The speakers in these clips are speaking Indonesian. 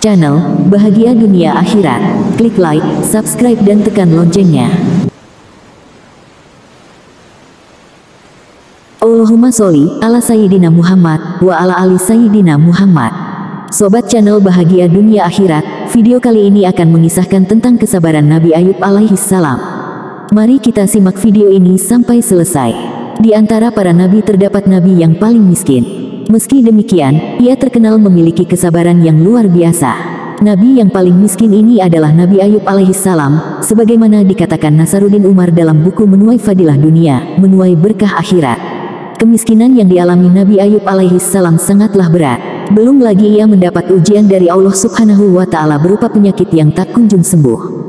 channel Bahagia Dunia Akhirat. Klik like, subscribe dan tekan loncengnya. Allahumma sholli ala Sayyidina Muhammad wa ala ali Sayyidina Muhammad. Sobat channel Bahagia Dunia Akhirat, video kali ini akan mengisahkan tentang kesabaran Nabi Ayub alaihi salam. Mari kita simak video ini sampai selesai. Di antara para nabi terdapat nabi yang paling miskin. Meski demikian, ia terkenal memiliki kesabaran yang luar biasa. Nabi yang paling miskin ini adalah Nabi Ayub alaihi salam, sebagaimana dikatakan Nasaruddin Umar dalam buku Menuai Fadilah Dunia, Menuai Berkah Akhirat. Kemiskinan yang dialami Nabi Ayub alaihi salam sangatlah berat. Belum lagi ia mendapat ujian dari Allah Subhanahu wa Ta'ala berupa penyakit yang tak kunjung sembuh.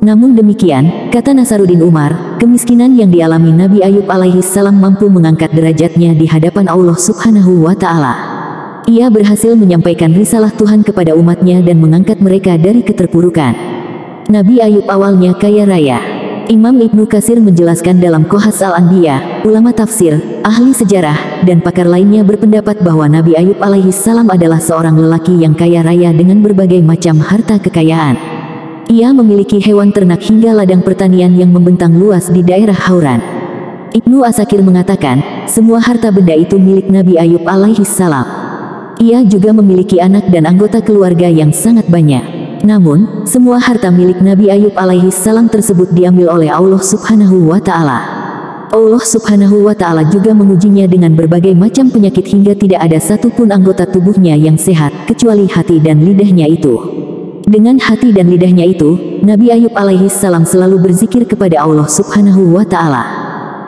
Namun demikian, kata Nasaruddin Umar, kemiskinan yang dialami Nabi Ayub alaihi salam mampu mengangkat derajatnya di hadapan Allah Subhanahu wa Ta'ala. Ia berhasil menyampaikan risalah Tuhan kepada umatnya dan mengangkat mereka dari keterpurukan. Nabi Ayub awalnya kaya raya. Imam Ibnu Katsir menjelaskan dalam Qasas Al-Anbiya, ulama tafsir, ahli sejarah, dan pakar lainnya berpendapat bahwa Nabi Ayub alaihi salam adalah seorang lelaki yang kaya raya dengan berbagai macam harta kekayaan. Ia memiliki hewan ternak hingga ladang pertanian yang membentang luas di daerah Hauran. Ibnu Asakir mengatakan, semua harta benda itu milik Nabi Ayub alaihi salam. Ia juga memiliki anak dan anggota keluarga yang sangat banyak. Namun, semua harta milik Nabi Ayub alaihi salam tersebut diambil oleh Allah Subhanahu wa Ta'ala. Allah Subhanahu wa Ta'ala juga mengujinya dengan berbagai macam penyakit hingga tidak ada satupun anggota tubuhnya yang sehat, kecuali hati dan lidahnya itu. Dengan hati dan lidahnya itu, Nabi Ayub alaihi salam selalu berzikir kepada Allah Subhanahu wa Ta'ala.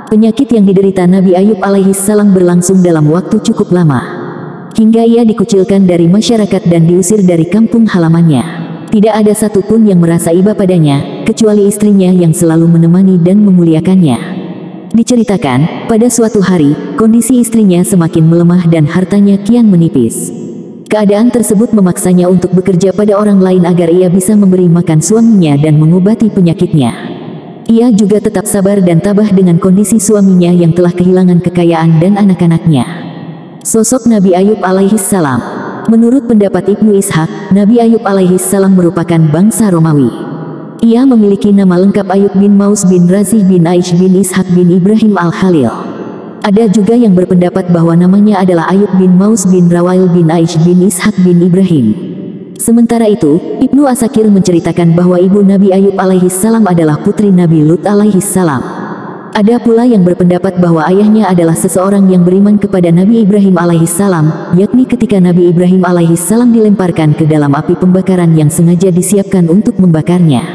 Penyakit yang diderita Nabi Ayub alaihi salam berlangsung dalam waktu cukup lama, hingga ia dikucilkan dari masyarakat dan diusir dari kampung halamannya. Tidak ada satupun yang merasa iba padanya, kecuali istrinya yang selalu menemani dan memuliakannya. Diceritakan, pada suatu hari, kondisi istrinya semakin melemah dan hartanya kian menipis. Keadaan tersebut memaksanya untuk bekerja pada orang lain agar ia bisa memberi makan suaminya dan mengobati penyakitnya. Ia juga tetap sabar dan tabah dengan kondisi suaminya yang telah kehilangan kekayaan dan anak-anaknya. Sosok Nabi Ayub alaihi salam. Menurut pendapat Ibnu Ishaq, Nabi Ayub alaihi salam merupakan bangsa Romawi. Ia memiliki nama lengkap Ayub bin Maus bin Razih bin Aish bin Ishaq bin Ibrahim al-Khalil. Ada juga yang berpendapat bahwa namanya adalah Ayub bin Maus bin Rawail bin Aish bin Ishaq bin Ibrahim. Sementara itu, Ibnu Asakir menceritakan bahwa ibu Nabi Ayub alaihi salam adalah putri Nabi Lut alaihi salam. Ada pula yang berpendapat bahwa ayahnya adalah seseorang yang beriman kepada Nabi Ibrahim alaihi salam, yakni ketika Nabi Ibrahim alaihi salam dilemparkan ke dalam api pembakaran yang sengaja disiapkan untuk membakarnya.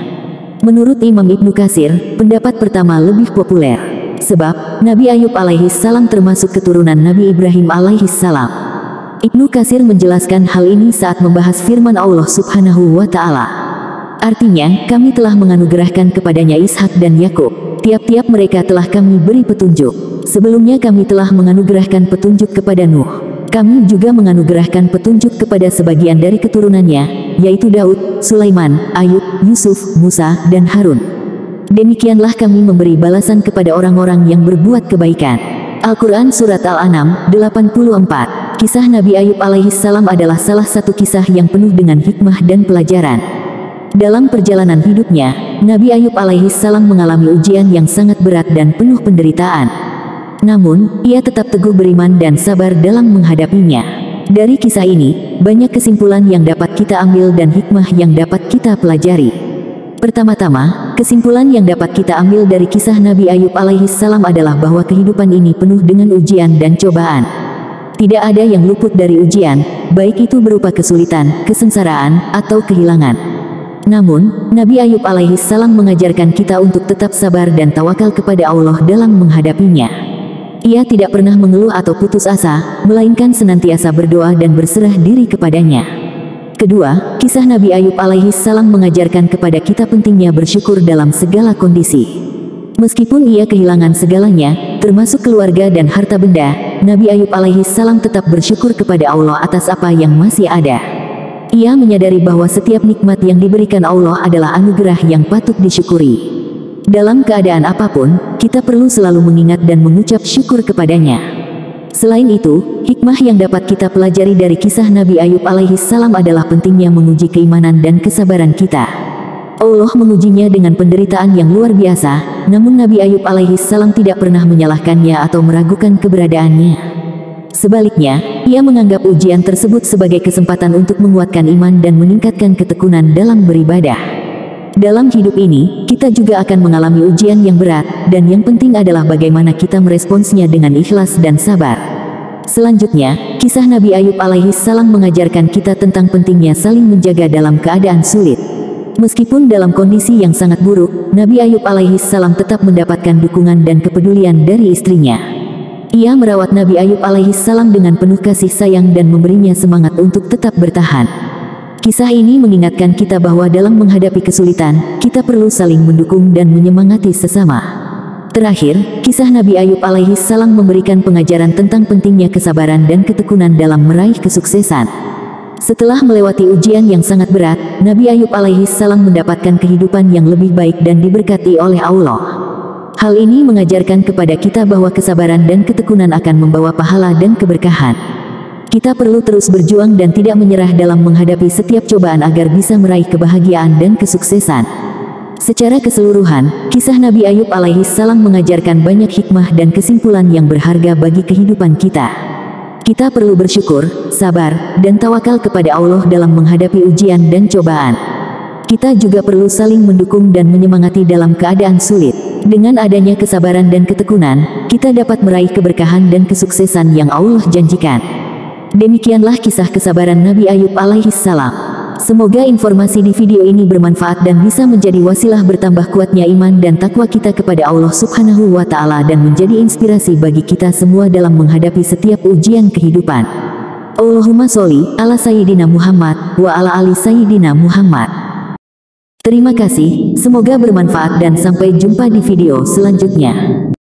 Menurut Imam Ibnu Katsir, pendapat pertama lebih populer. Sebab, Nabi Ayub alaihi salam termasuk keturunan Nabi Ibrahim alaihi salam. Ibnu Katsir menjelaskan hal ini saat membahas firman Allah Subhanahu wa Ta'ala. Artinya, kami telah menganugerahkan kepadanya Ishak dan Yakub. Tiap-tiap mereka telah kami beri petunjuk. Sebelumnya kami telah menganugerahkan petunjuk kepada Nuh. Kami juga menganugerahkan petunjuk kepada sebagian dari keturunannya, yaitu Daud, Sulaiman, Ayub, Yusuf, Musa, dan Harun. Demikianlah kami memberi balasan kepada orang-orang yang berbuat kebaikan. Al-Quran Surat Al-An'am 84. Kisah Nabi Ayub alaihi salam adalah salah satu kisah yang penuh dengan hikmah dan pelajaran. Dalam perjalanan hidupnya, Nabi Ayub alaihi salam mengalami ujian yang sangat berat dan penuh penderitaan. Namun, ia tetap teguh beriman dan sabar dalam menghadapinya. Dari kisah ini, banyak kesimpulan yang dapat kita ambil dan hikmah yang dapat kita pelajari. Pertama-tama, kesimpulan yang dapat kita ambil dari kisah Nabi Ayub alaihi salam adalah bahwa kehidupan ini penuh dengan ujian dan cobaan. Tidak ada yang luput dari ujian, baik itu berupa kesulitan, kesengsaraan, atau kehilangan. Namun, Nabi Ayub alaihi salam mengajarkan kita untuk tetap sabar dan tawakal kepada Allah dalam menghadapinya. Ia tidak pernah mengeluh atau putus asa, melainkan senantiasa berdoa dan berserah diri kepadanya. Kedua, kisah Nabi Ayub alaihi salam mengajarkan kepada kita pentingnya bersyukur dalam segala kondisi. Meskipun ia kehilangan segalanya, termasuk keluarga dan harta benda, Nabi Ayub alaihi salam tetap bersyukur kepada Allah atas apa yang masih ada. Ia menyadari bahwa setiap nikmat yang diberikan Allah adalah anugerah yang patut disyukuri. Dalam keadaan apapun, kita perlu selalu mengingat dan mengucap syukur kepadanya. Selain itu, hikmah yang dapat kita pelajari dari kisah Nabi Ayub alaihissalam adalah pentingnya menguji keimanan dan kesabaran kita. Allah mengujinya dengan penderitaan yang luar biasa, namun Nabi Ayub alaihissalam tidak pernah menyalahkannya atau meragukan keberadaannya. Sebaliknya, ia menganggap ujian tersebut sebagai kesempatan untuk menguatkan iman dan meningkatkan ketekunan dalam beribadah. Dalam hidup ini, kita juga akan mengalami ujian yang berat, dan yang penting adalah bagaimana kita meresponsnya dengan ikhlas dan sabar. Selanjutnya, kisah Nabi Ayub alaihissalam mengajarkan kita tentang pentingnya saling menjaga dalam keadaan sulit. Meskipun dalam kondisi yang sangat buruk, Nabi Ayub alaihissalam tetap mendapatkan dukungan dan kepedulian dari istrinya. Ia merawat Nabi Ayub alaihissalam dengan penuh kasih sayang dan memberinya semangat untuk tetap bertahan. Kisah ini mengingatkan kita bahwa dalam menghadapi kesulitan, kita perlu saling mendukung dan menyemangati sesama. Terakhir, kisah Nabi Ayub alaihissalam memberikan pengajaran tentang pentingnya kesabaran dan ketekunan dalam meraih kesuksesan. Setelah melewati ujian yang sangat berat, Nabi Ayub alaihissalam mendapatkan kehidupan yang lebih baik dan diberkati oleh Allah. Hal ini mengajarkan kepada kita bahwa kesabaran dan ketekunan akan membawa pahala dan keberkahan. Kita perlu terus berjuang dan tidak menyerah dalam menghadapi setiap cobaan agar bisa meraih kebahagiaan dan kesuksesan. Secara keseluruhan, kisah Nabi Ayub alaihissalam mengajarkan banyak hikmah dan kesimpulan yang berharga bagi kehidupan kita. Kita perlu bersyukur, sabar, dan tawakal kepada Allah dalam menghadapi ujian dan cobaan. Kita juga perlu saling mendukung dan menyemangati dalam keadaan sulit. Dengan adanya kesabaran dan ketekunan, kita dapat meraih keberkahan dan kesuksesan yang Allah janjikan. Demikianlah kisah kesabaran Nabi Ayub alaihissalam. Semoga informasi di video ini bermanfaat dan bisa menjadi wasilah bertambah kuatnya iman dan takwa kita kepada Allah Subhanahu wa Ta'ala dan menjadi inspirasi bagi kita semua dalam menghadapi setiap ujian kehidupan. Allahumma sholli ala Sayyidina Muhammad wa ala ali Sayyidina Muhammad. Terima kasih, semoga bermanfaat dan sampai jumpa di video selanjutnya.